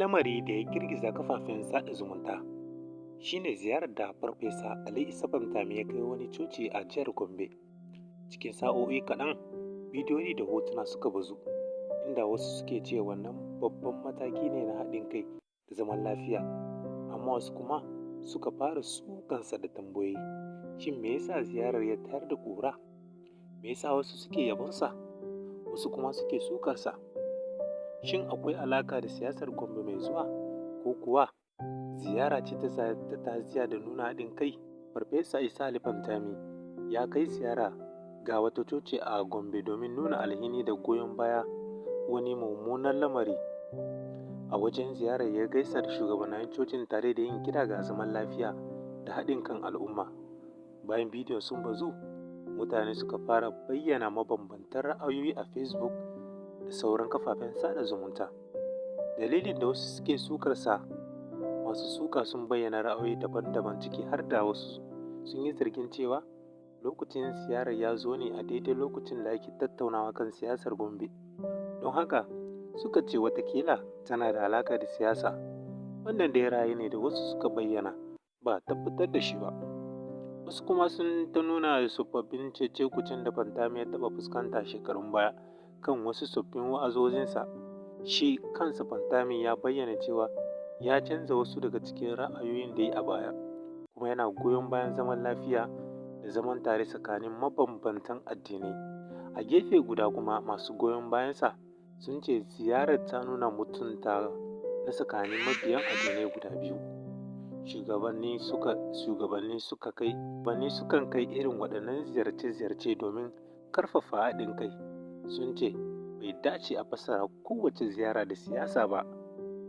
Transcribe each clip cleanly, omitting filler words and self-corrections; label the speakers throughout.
Speaker 1: lamari da ya girgiza kafafen sada zumunta shine ziyarar da Farfesa Ali Isa Fantami ya kai wani coci a jihar Gombe. Cikin sa'o'i kaɗan, bidiyoyi da hotuna suka bazu, inda wasu suke ce wannan babban mataki ne na haɗin kai da zaman lafiya, amma wasu kuma suka fara sukansa da tambayoyi. Shin me yasa ziyarar ya tayar da ƙura? Me yasa wasu suke yabonsa, wasu kuma suke sukarsa? Shin akwai alaƙa da siyasar Gombe mai zuwa, ko kuwa ziyara ce ta ta'aziyya da nuna haɗin kai? Farfesa Isa Ali Fantami ya kai ziyara ga wata coci a Gombe domin nuna alhini da goyon baya wani mummunan lamari. A wajen ziyarar ya gaisa da shugabannin cocin tare da yin kira ga zaman lafiya da haɗin kan al'umma. Bayan bidiyon sun bazu, mutane suka fara bayyana mabambantan ra'ayoyi a Facebook da sauran kafafen sada zumunta. Dalilin da wasu suke sukarsa, masu suka sun bayyana ra'ayoyi daban-daban, ciki har da wasu sun yi zargin cewa lokacin ziyarar ya zo ne a daidai lokacin da ake tattaunawa kan siyasar Gombe. Don haka suka ce watakila tana da alaƙa da siyasa. Wannan dai ra'ayi ne da wasu suka bayyana, ba a tabbatar da shi ba. Wasu kuma sun ta nuna tsofaffin cece-kucen da Fantami ya taɓa fuskanta shekarun baya kan wasu tsoffin wa'azozinsa. Shi kansa Fantami ya bayyana cewa ya canza wasu daga cikin ra'ayoyin da ya yi a baya, kuma yana goyon bayan zaman lafiya da zaman tare tsakanin mabambantan addinai. A gefe guda kuma masu goyon bayansa sun ce ziyarar ta nuna mutunta na tsakanin mabiyan addinai guda biyu. Shugabanni sukan kai irin waɗannan ziyarce-ziyarce domin ƙarfafa haɗin kai. Sun ce bai dace a fassara kowace ziyara da siyasa ba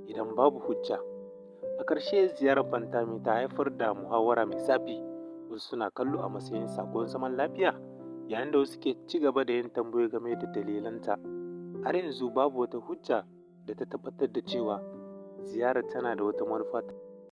Speaker 1: idan babu hujja. A ƙarshe, ziyarar Fantami ta haifar da muhawara mai zafi. Wasu suna kallo a matsayin saƙon zaman lafiya, yayin da wasu ke ci gaba da yin tambayoyi game da dalilanta. Har yanzu babu wata hujja da ta tabbatar da cewa ziyarar tana da wata manufa